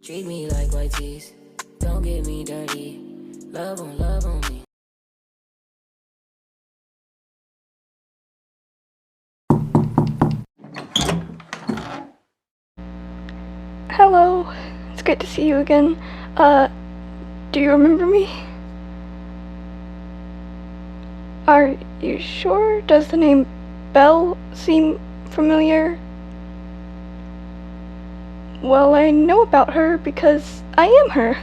Treat me like white tees, don't get me dirty. Love on me. Hello, it's good to see you again. Do you remember me? Are you sure? Does the name Belle seem familiar? Well, I know about her because I am her.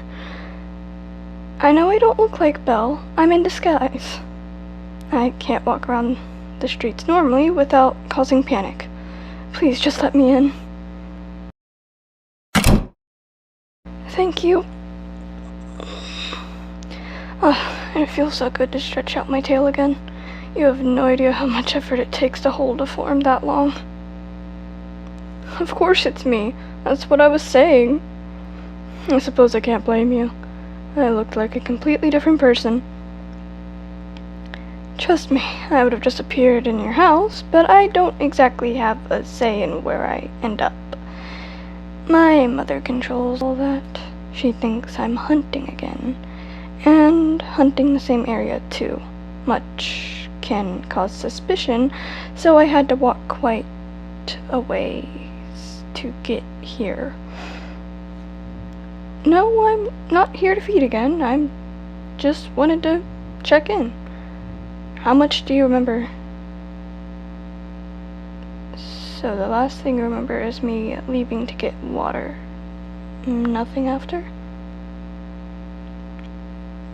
I know I don't look like Belle. I'm in disguise. I can't walk around the streets normally without causing panic. Please just let me in. Thank you. It feels so good to stretch out my tail again. You have no idea how much effort it takes to hold a form that long. Of course it's me. That's what I was saying. I suppose I can't blame you. I looked like a completely different person. Trust me, I would have just appeared in your house, but I don't exactly have a say in where I end up. My mother controls all that. She thinks I'm hunting again, and hunting the same area too, much can cause suspicion, so I had to walk quite a ways to get here. No, I'm not here to feed again. I'm just wanted to check in. How much do you remember? So the last thing you remember is me leaving to get water. Nothing after?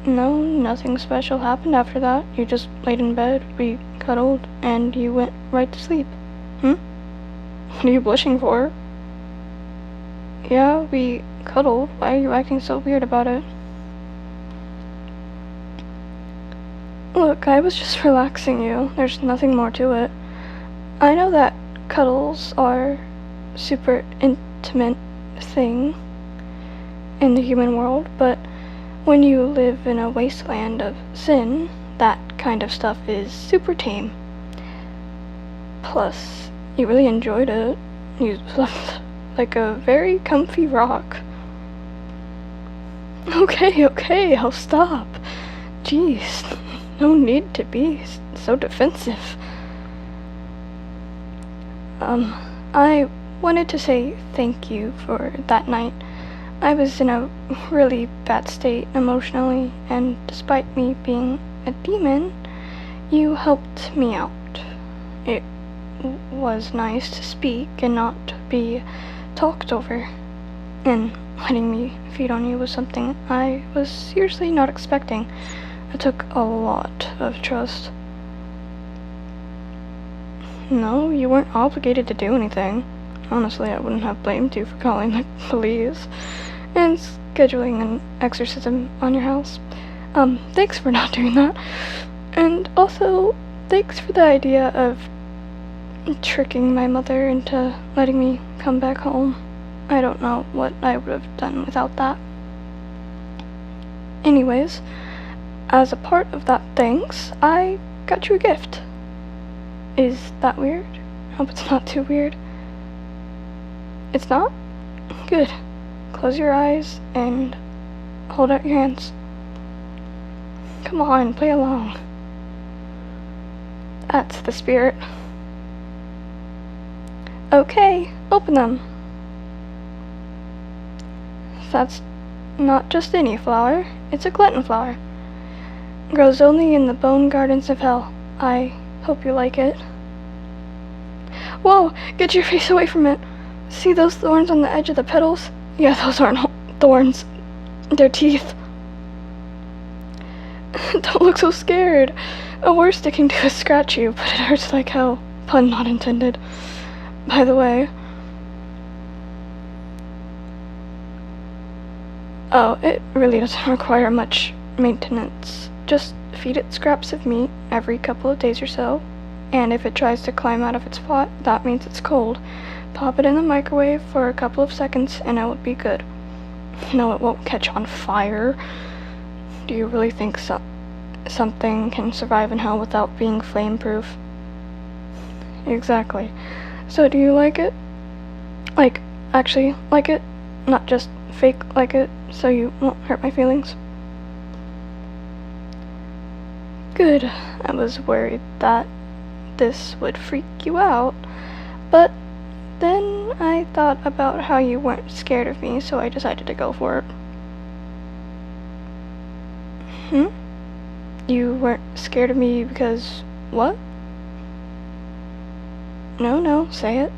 No, nothing special happened after that. You just laid in bed, we cuddled, and you went right to sleep. What are you blushing for? Yeah, we cuddled. Why are you acting so weird about it? Look, I was just relaxing you. There's nothing more to it. I know that cuddles are super intimate thing in the human world, but when you live in a wasteland of sin, that kind of stuff is super tame. Plus, you really enjoyed it. You slept like a very comfy rock. Okay, I'll stop. Jeez, no need to be so defensive. I wanted to say thank you for that night. I was in a really bad state emotionally, and despite me being a demon, you helped me out. It was nice to speak and not be talked over, and letting me feed on you was something I was seriously not expecting. It took a lot of trust. No, you weren't obligated to do anything. Honestly, I wouldn't have blamed you for calling the police and scheduling an exorcism on your house. Thanks for not doing that. And also, thanks for the idea of tricking my mother into letting me come back home. I don't know what I would have done without that. Anyways, as a part of that thanks, I got you a gift. Is that weird? I hope it's not too weird. It's not? Good. Close your eyes and hold out your hands. Come on, play along. That's the spirit. Okay, open them. That's not just any flower, it's a glutton flower. Grows only in the bone gardens of hell. I hope you like it. Whoa, get your face away from it. See those thorns on the edge of the petals? Yeah, those aren't thorns. They're teeth. Don't look so scared. A worst it can do is scratch you, but it hurts like hell. Pun not intended. By the way. Oh, it really doesn't require much maintenance. Just feed it scraps of meat every couple of days or so, and if it tries to climb out of its pot, that means it's cold. Pop it in the microwave for a couple of seconds and it will be good. No, it won't catch on fire. Do you really think something can survive in hell without being flame-proof? Exactly. So do you like it? Actually like it? Not just fake like it so you won't hurt my feelings. Good. I was worried that this would freak you out, but then I thought about how you weren't scared of me, so I decided to go for it. You weren't scared of me because what? No, say it.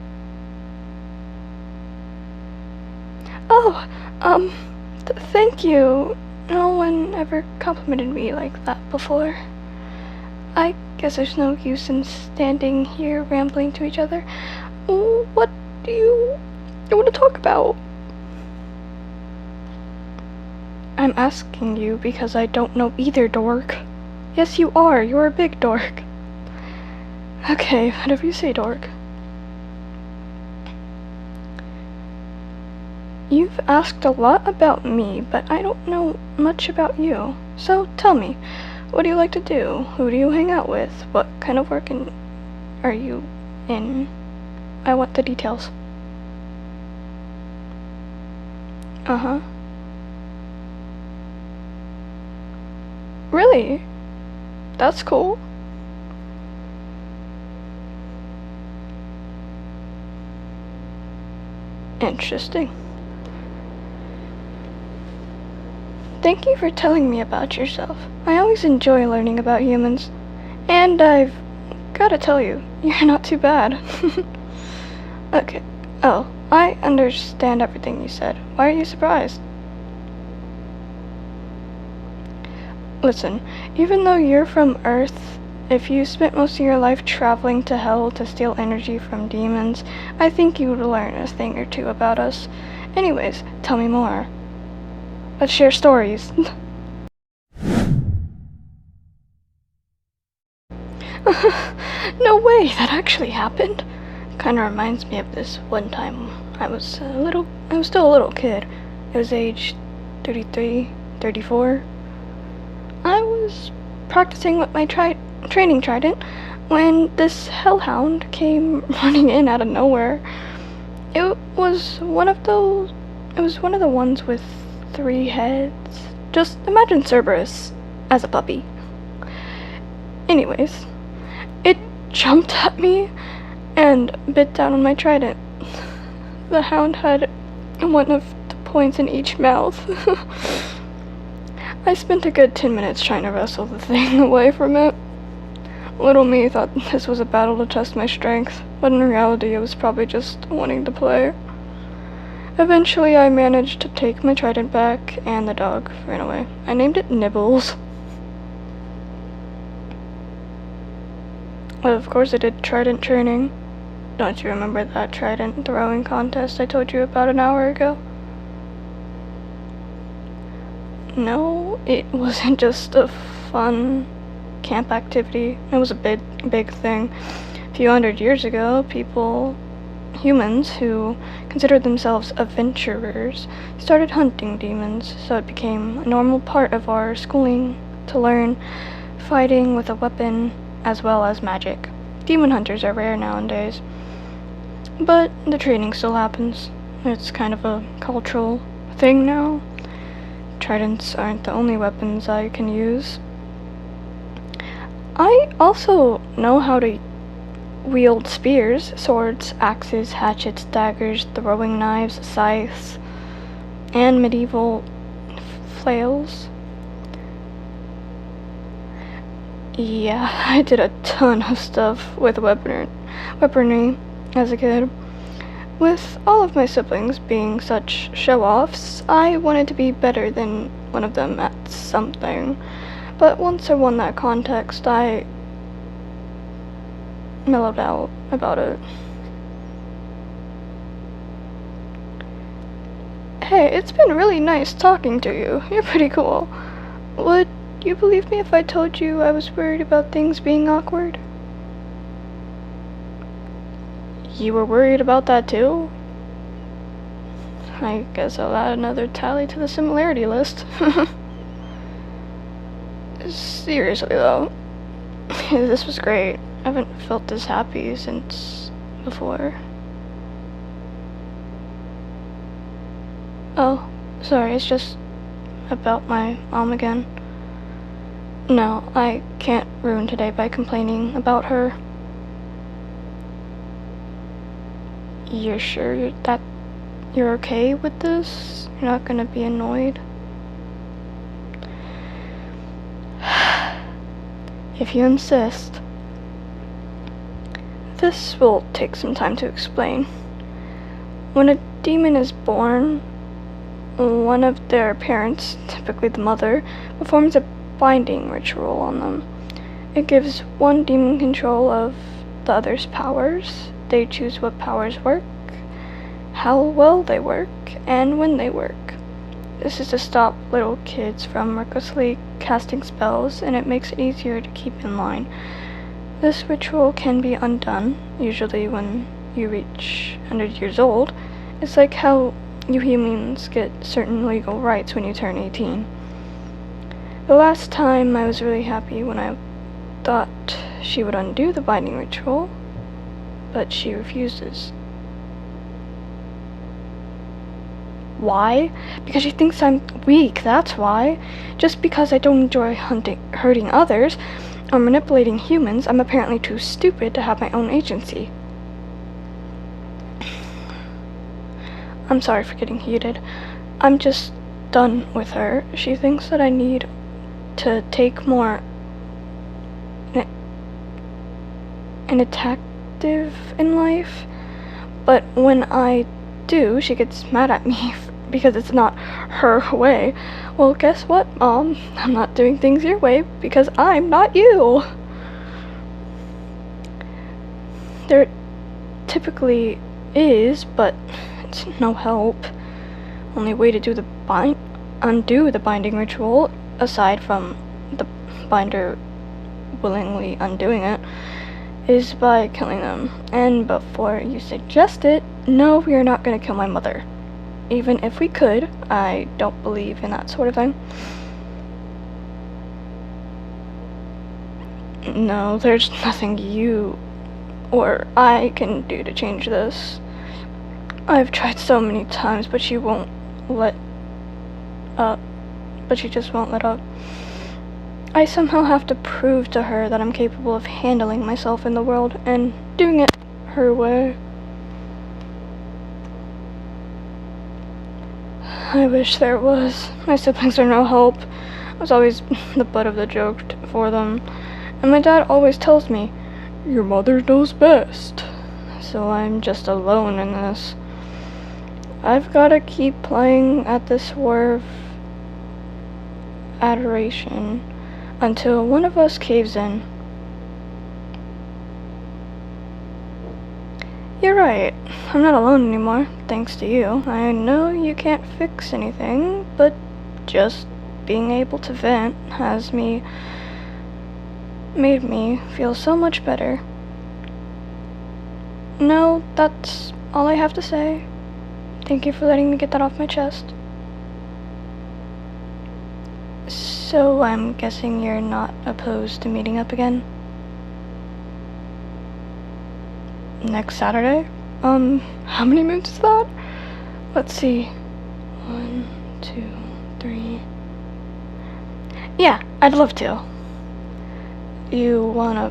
Oh, thank you. No one ever complimented me like that before. I guess there's no use in standing here rambling to each other. What do you want to talk about? I'm asking you because I don't know either, dork. Yes, you are. You're a big dork. Okay, whatever you say, dork. You've asked a lot about me, but I don't know much about you. So tell me, what do you like to do? Who do you hang out with? What kind of work are you in? I want the details. Uh-huh. Really? That's cool. Interesting. Thank you for telling me about yourself. I always enjoy learning about humans. And I've gotta tell you, you're not too bad. Okay. Oh, I understand everything you said. Why are you surprised? Listen, even though you're from Earth, if you spent most of your life traveling to hell to steal energy from demons, I think you would learn a thing or two about us. Anyways, tell me more. Let's share stories. No way, that actually happened. Kinda reminds me of this one time I was still a little kid. It was age 33, 34. I was practicing with my training trident when this hellhound came running in out of nowhere. It was one of the ones with 3 heads. Just imagine Cerberus as a puppy. Anyways, it jumped at me and bit down on my trident. The hound had one of the points in each mouth. I spent a good 10 minutes trying to wrestle the thing away from it. Little me thought this was a battle to test my strength, but in reality it was probably just wanting to play. Eventually I managed to take my trident back, and the dog ran away. I named it Nibbles. Well, of course I did trident training. Don't you remember that trident throwing contest I told you about an hour ago? No, it wasn't just a fun camp activity. It was a big thing. A few hundred years ago, humans who considered themselves adventurers, started hunting demons, so it became a normal part of our schooling to learn fighting with a weapon as well as magic. Demon hunters are rare nowadays, but the training still happens. It's kind of a cultural thing now. Tridents aren't the only weapons I can use. I also know how to wield spears, swords, axes, hatchets, daggers, throwing knives, scythes, and medieval flails. Yeah, I did a ton of stuff with weaponry as a kid. With all of my siblings being such show-offs, I wanted to be better than one of them at something. But once I won that contest, I mellowed out about it. Hey, it's been really nice talking to you. You're pretty cool. Would you believe me if I told you I was worried about things being awkward? You were worried about that too? I guess I'll add another tally to the similarity list. Seriously though, this was great. I haven't felt this happy since before. Oh, Sorry, it's just about my mom again. No, I can't ruin today by complaining about her. You're sure that you're okay with this? You're not gonna be annoyed? If you insist. This will take some time to explain. When a demon is born, one of their parents, typically the mother, performs a binding ritual on them. It gives one demon control of the other's powers. They choose what powers work, how well they work, and when they work. This is to stop little kids from recklessly casting spells, and it makes it easier to keep in line. This ritual can be undone, usually when you reach 100 years old. It's like how you humans get certain legal rights when you turn 18. The last time I was really happy when I thought she would undo the binding ritual, but she refuses. Why? Because she thinks I'm weak, that's why. Just because I don't enjoy hurting others or manipulating humans, I'm apparently too stupid to have my own agency. I'm sorry for getting heated. I'm just done with her. She thinks that I need to take more initiative in life, but when I do, she gets mad at me because it's not her way. Well, guess what, Mom? I'm not doing things your way because I'm not you. There typically is, but it's no help. Only way to undo the binding ritual, aside from the binder willingly undoing it, is by killing them. And before you suggest it, no, we are not going to kill my mother. Even if we could, I don't believe in that sort of thing. No, there's nothing you or I can do to change this. I've tried so many times, but she won't let up. But she just won't let up. I somehow have to prove to her that I'm capable of handling myself in the world and doing it her way. I wish there was. My siblings are no help. I was always the butt of the joke for them. And my dad always tells me, "Your mother knows best." So I'm just alone in this. I've gotta keep playing at this war of adoration until one of us caves in. You're right. I'm not alone anymore, thanks to you. I know you can't fix anything, but just being able to vent has made me feel so much better. No, that's all I have to say. Thank you for letting me get that off my chest. So I'm guessing you're not opposed to meeting up again? Next Saturday? How many moons is that? Let's see. 1, 2, 3. Yeah, I'd love to. You wanna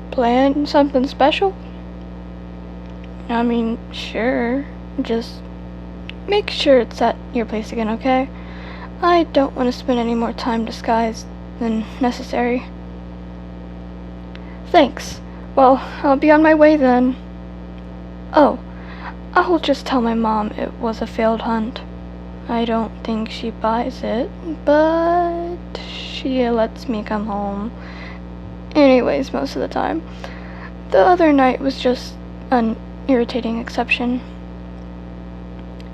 plan something special? I mean, sure. Just make sure it's at your place again, okay? I don't want to spend any more time disguised than necessary. Thanks. Well, I'll be on my way then. Oh, I'll just tell my mom it was a failed hunt. I don't think she buys it, but she lets me come home. Anyways, most of the time. The other night was just an irritating exception.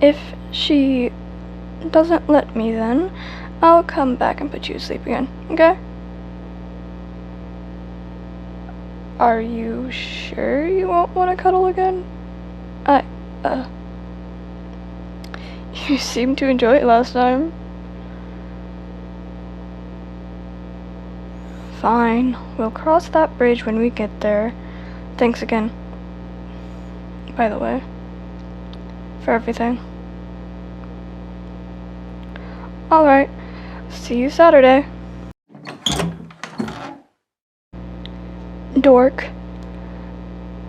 If she doesn't let me then, I'll come back and put you to sleep again, okay? Are you sure you won't want to cuddle again? You seemed to enjoy it last time. Fine, we'll cross that bridge when we get there. Thanks again, by the way, for everything. Alright. See you Saturday. Dork.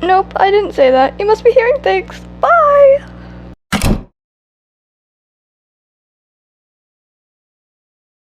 Nope, I didn't say that. You must be hearing things.